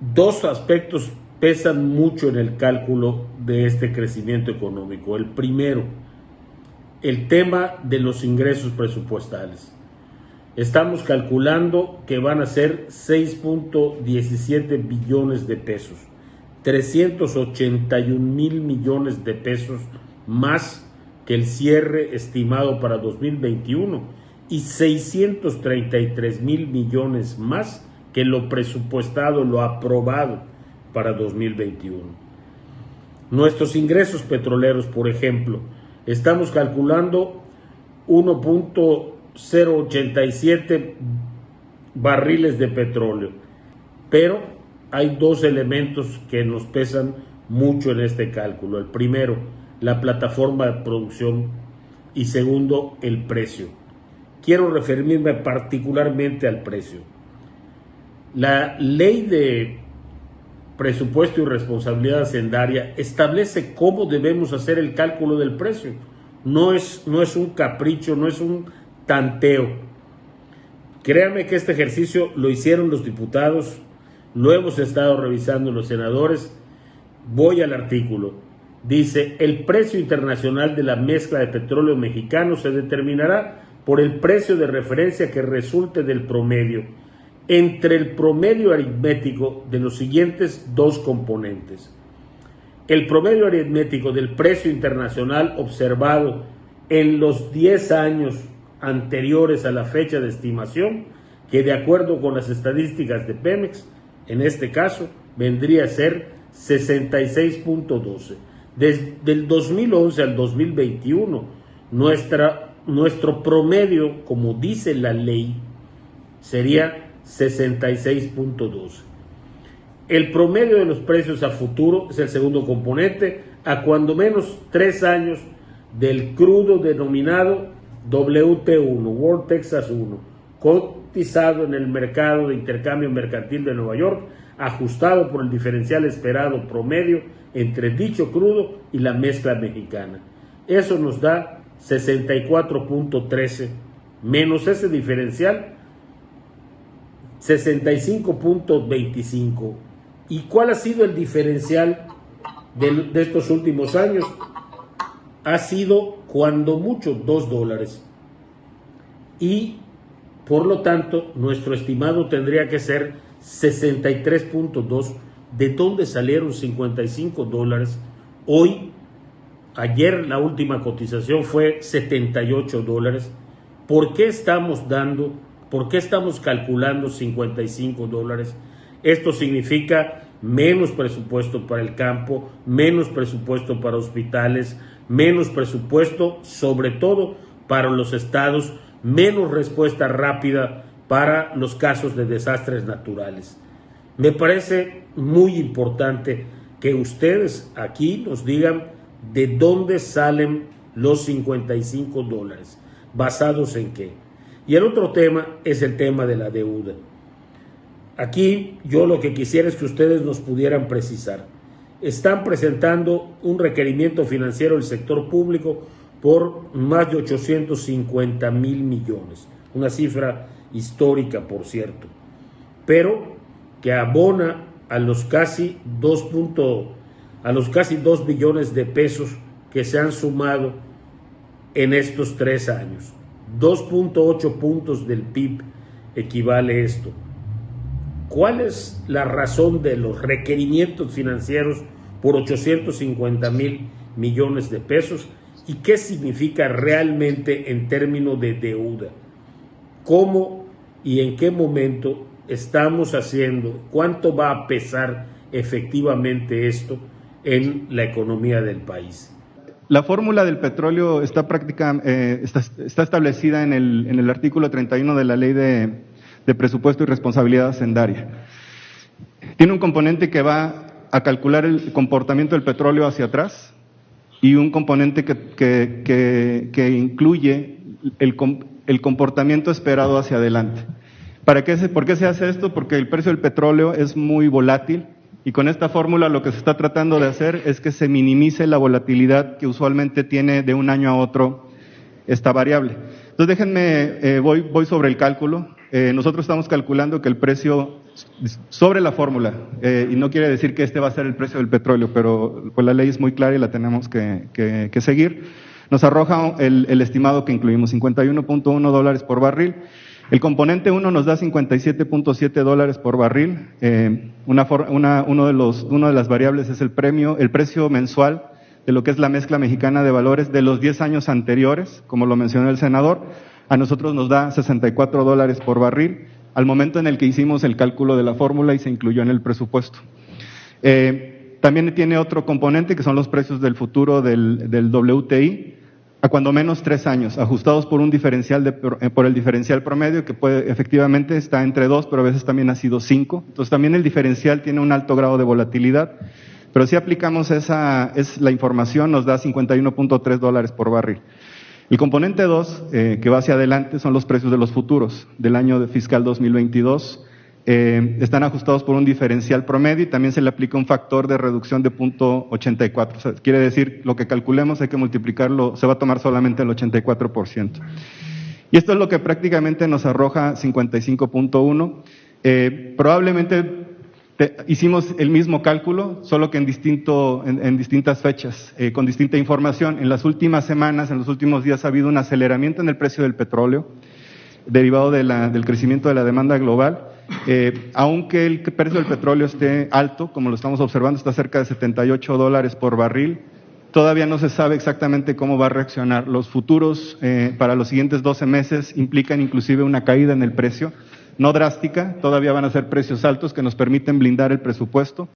Dos aspectos pesan mucho en el cálculo de este crecimiento económico. El primero, el tema de los ingresos presupuestales. Estamos calculando que van a ser 6.17 billones de pesos, 381,000 millones de pesos más que el cierre estimado para 2021 y 633,000 millones más que lo presupuestado, lo aprobado para 2021. Nuestros ingresos petroleros, por ejemplo, estamos calculando 1.087 barriles de petróleo, pero hay dos elementos que nos pesan mucho en este cálculo. El primero, la plataforma de producción, y segundo, el precio. Quiero referirme particularmente al precio. La ley de presupuesto y responsabilidad hacendaria establece cómo debemos hacer el cálculo del precio. No es un capricho, no es un tanteo. Créanme que este ejercicio lo hicieron los diputados, lo hemos estado revisando los senadores. Voy al artículo. Dice: el precio internacional de la mezcla de petróleo mexicano se determinará por el precio de referencia que resulte del promedio entre el promedio aritmético de los siguientes dos componentes. El promedio aritmético del precio internacional observado en los 10 años anteriores a la fecha de estimación, que de acuerdo con las estadísticas de Pemex, en este caso, vendría a ser 66.12. Desde el 2011 al 2021, nuestro promedio, como dice la ley, sería 66.12. El promedio de los precios a futuro es el segundo componente, a cuando menos 3 años del crudo denominado WT1, World Texas 1, cotizado en el mercado de intercambio mercantil de Nueva York, ajustado por el diferencial esperado promedio entre dicho crudo y la mezcla mexicana. Eso nos da 64.13, menos ese diferencial, 65.25. ¿Y cuál ha sido el diferencial de estos últimos años? Ha sido cuando mucho $2. Y por lo tanto nuestro estimado tendría que ser 63.2. ¿De dónde salieron $55? Hoy, ayer la última cotización fue $78. ¿Por qué estamos calculando $55? Esto significa menos presupuesto para el campo, menos presupuesto para hospitales, menos presupuesto sobre todo para los estados, menos respuesta rápida para los casos de desastres naturales. Me parece muy importante que ustedes aquí nos digan de dónde salen los $55, basados en qué. Y el otro tema es el tema de la deuda. Aquí yo lo que quisiera es que ustedes nos pudieran precisar. Están presentando un requerimiento financiero del sector público por más de 850,000 millones, una cifra histórica, por cierto, pero que abona a los casi 2 billones de pesos que se han sumado en estos 3 años. 2.8 puntos del PIB equivale esto. ¿Cuál es la razón de los requerimientos financieros por 850,000 millones de pesos? ¿Y qué significa realmente en términos de deuda? ¿Cómo y en qué momento estamos haciendo? ¿Cuánto va a pesar efectivamente esto en la economía del país? La fórmula del petróleo está establecida en el artículo 31 de la Ley de Presupuesto y Responsabilidad Hacendaria. Tiene un componente que va a calcular el comportamiento del petróleo hacia atrás y un componente que incluye el comportamiento esperado hacia adelante. ¿Por qué se hace esto? Porque el precio del petróleo es muy volátil y con esta fórmula lo que se está tratando de hacer es que se minimice la volatilidad que usualmente tiene de un año a otro esta variable. Entonces déjenme, voy sobre el cálculo. Nosotros estamos calculando que el precio sobre la fórmula, y no quiere decir que este va a ser el precio del petróleo, pero pues la ley es muy clara y la tenemos que seguir. Nos arroja el estimado que incluimos, $51.1 por barril. El componente 1 nos da $57.7 por barril. Una de las variables es el precio mensual de lo que es la mezcla mexicana de valores de los 10 años anteriores, como lo mencionó el senador. A nosotros nos da $64 por barril al momento en el que hicimos el cálculo de la fórmula y se incluyó en el presupuesto. También tiene otro componente que son los precios del futuro del WTI, a cuando menos 3 años, ajustados por un diferencial por el diferencial promedio, que efectivamente está entre 2, pero a veces también ha sido 5. Entonces también el diferencial tiene un alto grado de volatilidad, pero si aplicamos la información nos da $51.3 por barril. El componente 2, que va hacia adelante, son los precios de los futuros del año fiscal 2022. Están ajustados por un diferencial promedio y también se le aplica un factor de reducción de 0.84. O sea, quiere decir, lo que calculemos hay que multiplicarlo, se va a tomar solamente el 84%. Y esto es lo que prácticamente nos arroja 55.1. Probablemente hicimos el mismo cálculo, solo que en distintas fechas, con distinta información. En las últimas semanas, en los últimos días, ha habido un aceleramiento en el precio del petróleo, derivado del crecimiento de la demanda global. Aunque el precio del petróleo esté alto, como lo estamos observando, está cerca de $78 por barril, todavía no se sabe exactamente cómo va a reaccionar. Los futuros para los siguientes 12 meses implican inclusive una caída en el precio, no drástica, todavía van a ser precios altos que nos permiten blindar el presupuesto.